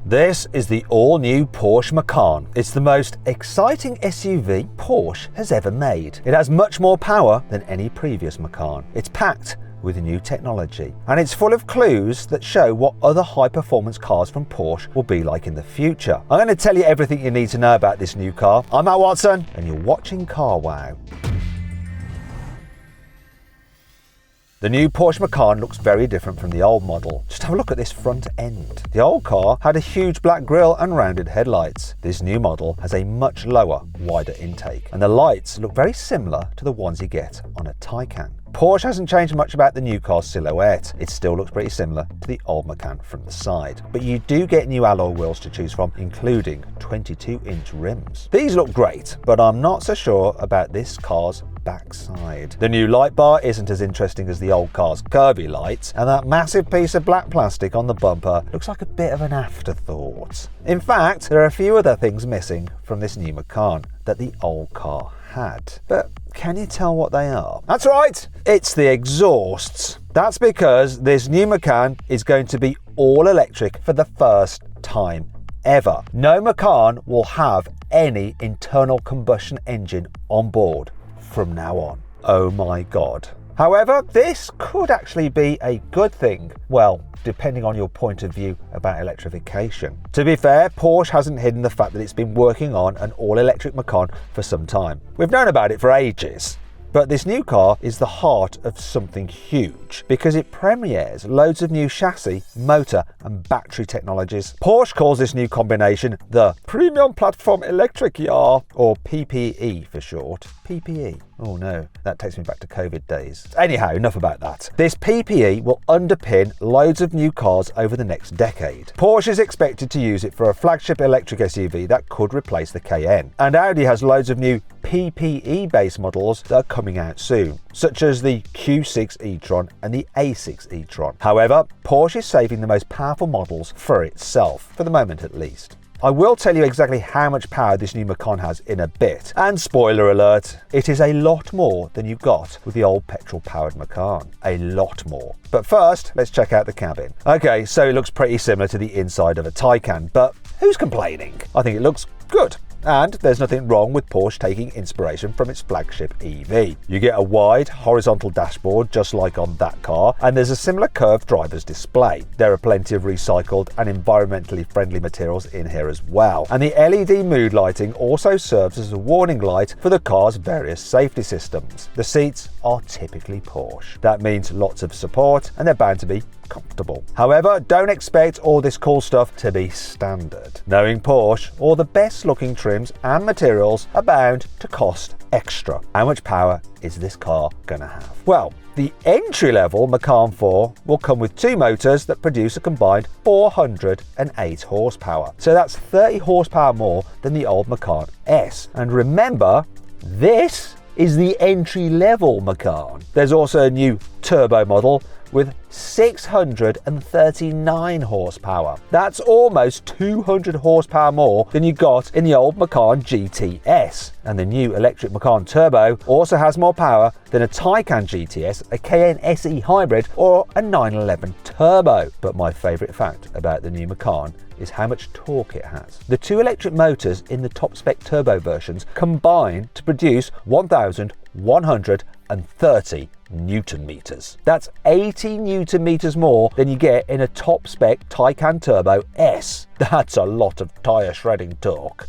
This is the all-new Porsche Macan. It's the most exciting SUV Porsche has ever made. It has much more power than any previous Macan. It's packed with new technology, and it's full of clues that show what other high-performance cars from Porsche will be like in the future. I'm going to tell you everything you need to know about this new car. I'm Matt Watson, and you're watching Car Wow. The new Porsche Macan looks very different from the old model. Just have a look at this front end. The old car had a huge black grille and rounded headlights. This new model has a much lower, wider intake, and the lights look very similar to the ones you get on a Taycan. Porsche hasn't changed much about the new car's silhouette. It still looks pretty similar to the old Macan from the side. But you do get new alloy wheels to choose from, including 22-inch rims. These look great, but I'm not so sure about this car's backside. The new light bar isn't as interesting as the old car's curvy lights, and that massive piece of black plastic on the bumper looks like a bit of an afterthought. In fact, there are a few other things missing from this new Macan that the old car had. But can you tell what they are? That's right, it's the exhausts. That's because this new Macan is going to be all electric for the first time ever. No Macan will have any internal combustion engine on board from now on. Oh my God. However, this could actually be a good thing. Well, depending on your point of view about electrification. To be fair, Porsche hasn't hidden the fact that it's been working on an all-electric Macan for some time. We've known about it for ages. But this new car is the heart of something huge because it premieres loads of new chassis, motor and battery technologies. Porsche calls this new combination the Premium Platform Electric Jahr, or PPE for short. PPE. Oh no, that takes me back to COVID days. Anyhow, enough about that. This PPE will underpin loads of new cars over the next decade. Porsche is expected to use it for a flagship electric SUV that could replace the Cayenne. And Audi has loads of new PPE-based models that are coming out soon, such as the Q6 e-tron and the A6 e-tron. However, Porsche is saving the most powerful models for itself, for the moment at least. I will tell you exactly how much power this new Macan has in a bit, and spoiler alert, it is a lot more than you got with the old petrol-powered Macan. A lot more. But first, let's check out the cabin. Okay, so it looks pretty similar to the inside of a Taycan, but who's complaining? I think it looks good. And there's nothing wrong with Porsche taking inspiration from its flagship EV. You get a wide, horizontal dashboard just like on that car, and there's a similar curved driver's display. There are plenty of recycled and environmentally friendly materials in here as well. And the LED mood lighting also serves as a warning light for the car's various safety systems. The seats are typically Porsche. That means lots of support, and they're bound to be comfortable. However, don't expect all this cool stuff to be standard. Knowing Porsche, all the best looking trims and materials are bound to cost extra. How much power is this car gonna have? Well, the entry-level Macan 4 will come with two motors that produce a combined 408 horsepower. So that's 30 horsepower more than the old Macan S. And remember, this is the entry-level Macan. There's also a new turbo model with 639 horsepower. That's almost 200 horsepower more than you got in the old Macan GTS. And the new electric Macan Turbo also has more power than a Taycan GTS, a Cayenne SE Hybrid or a 911 Turbo. But my favourite fact about the new Macan is how much torque it has. The two electric motors in the top spec turbo versions combine to produce 1,130 Newton meters. That's 80 Newton meters more than you get in a top spec Taycan Turbo S. That's a lot of tyre shredding torque.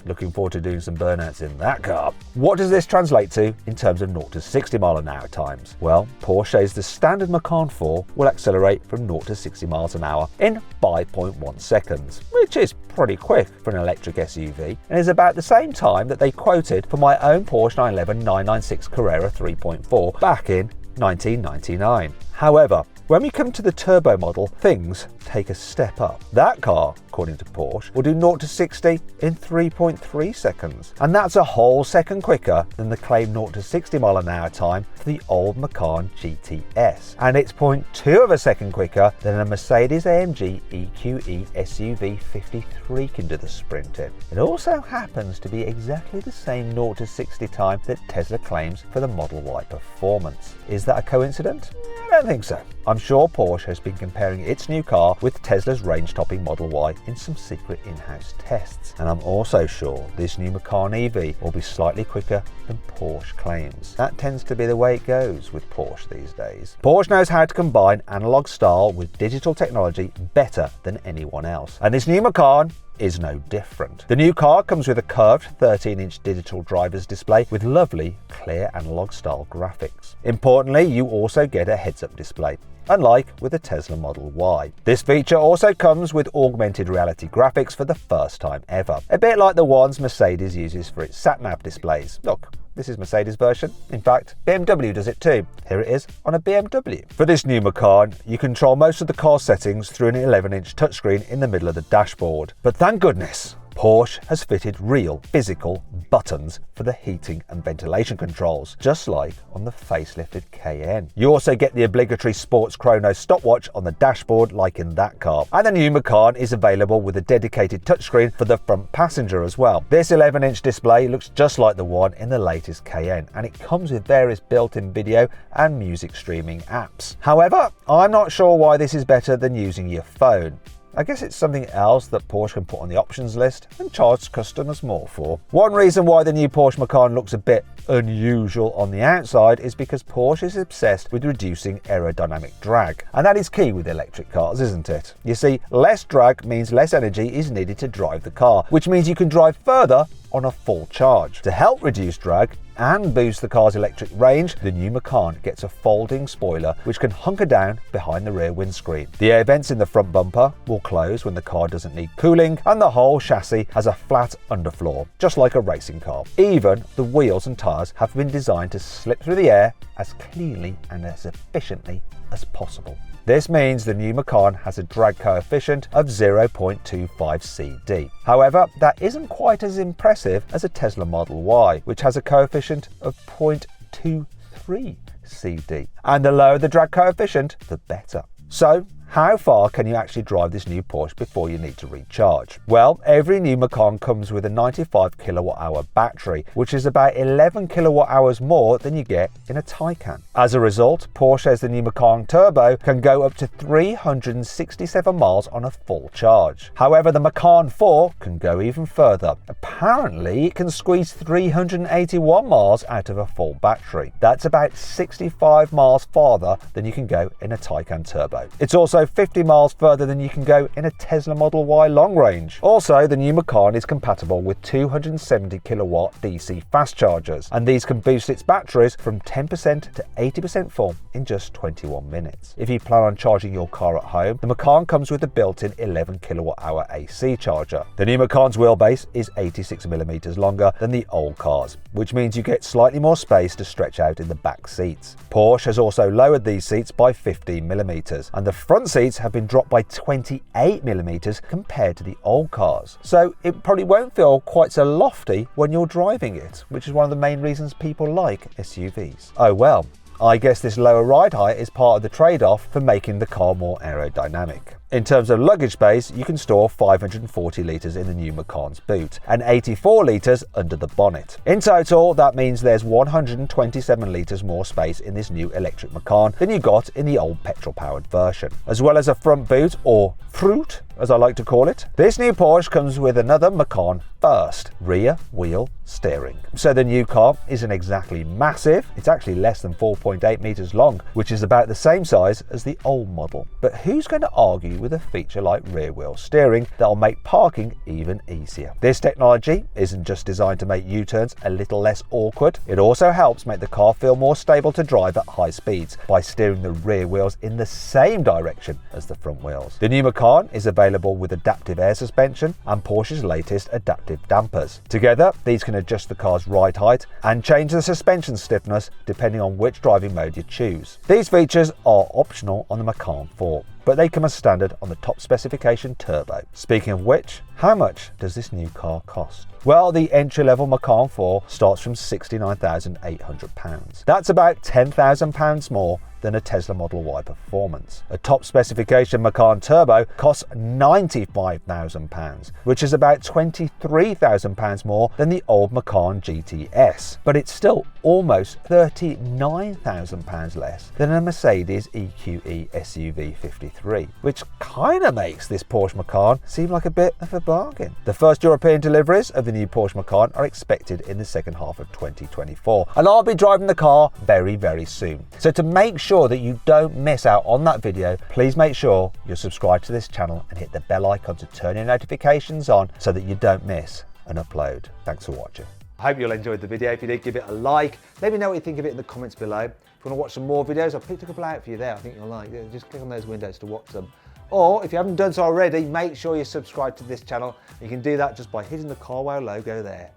Looking forward to doing some burnouts in that car. What does this translate to in terms of 0 to 60 mile an hour times? Well, Porsche says the standard Macan 4 will accelerate from 0 to 60 miles an hour in 5.1 seconds, which is pretty quick for an electric SUV, and is about the same time that they quoted for my own Porsche 911 996 Carrera 3.4 back in 1999. However, when we come to the turbo model, things take a step up. That car, according to Porsche, will do 0 to 60 in 3.3 seconds. And that's a whole second quicker than the claimed 0 to 60 mile an hour time for the old Macan GTS. And it's 0.2 of a second quicker than a Mercedes-AMG EQE SUV 53 can do the sprint in. It also happens to be exactly the same 0 to 60 time that Tesla claims for the Model Y Performance. Is that a coincidence? I don't think so. I'm sure Porsche has been comparing its new car with Tesla's range-topping Model Y in some secret in-house tests. And I'm also sure this new Macan EV will be slightly quicker than Porsche claims. That tends to be the way it goes with Porsche these days. Porsche knows how to combine analog style with digital technology better than anyone else. And this new Macan is no different. The new car comes with a curved 13-inch digital driver's display with lovely, clear analog style graphics. Importantly, you also get a heads-up display, unlike with the Tesla Model Y. This feature also comes with augmented reality graphics for the first time ever, a bit like the ones Mercedes uses for its sat-nav displays. Look, this is Mercedes' version. In fact, BMW does it too. Here it is on a BMW. For this new Macan, you control most of the car settings through an 11-inch touchscreen in the middle of the dashboard. But thank goodness, Porsche has fitted real, physical buttons for the heating and ventilation controls, just like on the facelifted Cayenne. You also get the obligatory sports chrono stopwatch on the dashboard like in that car. And the new Macan is available with a dedicated touchscreen for the front passenger as well. This 11-inch display looks just like the one in the latest Cayenne, and it comes with various built-in video and music streaming apps. However, I'm not sure why this is better than using your phone. I guess it's something else that Porsche can put on the options list and charge customers more for. One reason why the new Porsche Macan looks a bit unusual on the outside is because Porsche is obsessed with reducing aerodynamic drag. And that is key with electric cars, isn't it? You see, less drag means less energy is needed to drive the car, which means you can drive further on a full charge. To help reduce drag and boost the car's electric range, the new Macan gets a folding spoiler which can hunker down behind the rear windscreen. The air vents in the front bumper will close when the car doesn't need cooling, and the whole chassis has a flat underfloor, just like a racing car. Even the wheels and tyres have been designed to slip through the air as cleanly and as efficiently as possible. This means the new Macan has a drag coefficient of 0.25 CD. However, that isn't quite as impressive as a Tesla Model Y, which has a coefficient of 0.23 CD. And the lower the drag coefficient, the better. So, how far can you actually drive this new Porsche before you need to recharge? Well, every new Macan comes with a 95 kWh battery, which is about 11 kWh more than you get in a Taycan. As a result, Porsche says the new Macan Turbo can go up to 367 miles on a full charge. However, the Macan 4 can go even further. Apparently, it can squeeze 381 miles out of a full battery. That's about 65 miles farther than you can go in a Taycan Turbo. It's also 50 miles further than you can go in a Tesla Model Y long range. Also, the new Macan is compatible with 270 kilowatt DC fast chargers, and these can boost its batteries from 10% to 80% full in just 21 minutes. If you plan on charging your car at home, the Macan comes with a built-in 11 kilowatt hour AC charger. The new Macan's wheelbase is 86mm longer than the old cars, which means you get slightly more space to stretch out in the back seats. Porsche has also lowered these seats by 15mm, and the front seats have been dropped by 28mm compared to the old cars. So it probably won't feel quite so lofty when you're driving it, which is one of the main reasons people like SUVs. Oh well, I guess this lower ride height is part of the trade-off for making the car more aerodynamic. In terms of luggage space, you can store 540 litres in the new Macan's boot and 84 litres under the bonnet. In total, that means there's 127 litres more space in this new electric Macan than you got in the old petrol-powered version. As well as a front boot, or fruit as I like to call it, this new Porsche comes with another Macan first, rear wheel steering. So the new car isn't exactly massive, it's actually less than 4.8 metres long, which is about the same size as the old model. But who's going to argue with a feature like rear wheel steering that'll make parking even easier? This technology isn't just designed to make U-turns a little less awkward, it also helps make the car feel more stable to drive at high speeds by steering the rear wheels in the same direction as the front wheels. The new Macan is available with adaptive air suspension and Porsche's latest adaptive dampers. Together, these can adjust the car's ride height and change the suspension stiffness depending on which driving mode you choose. These features are optional on the Macan 4, but they come as standard on the top specification Turbo. Speaking of which, How much does this new car cost? Well, the entry-level Macan 4 starts from £69,800. That's about £10,000 more than a Tesla Model Y Performance. A top specification Macan Turbo costs £95,000, which is about £23,000 more than the old Macan GTS. But it's still almost £39,000 less than a Mercedes EQE SUV 53, which kind of makes this Porsche Macan seem like a bit of a bargain. The first European deliveries of the new Porsche Macan are expected in the second half of 2024, and I'll be driving the car very, very soon. So to make sure that you don't miss out on that video, please make sure you're subscribed to this channel and hit the bell icon to turn your notifications on so that you don't miss an upload. Thanks for watching. I hope you all enjoyed the video. If you did, give it a like. Let me know what you think of it in the comments below. If you want to watch some more videos, I've picked a couple out for you there. I think you'll like it. Just click on those windows to watch them. Or if you haven't done so already, make sure you subscribe to this channel. You can do that just by hitting the Carwow logo there.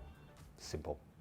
Simple.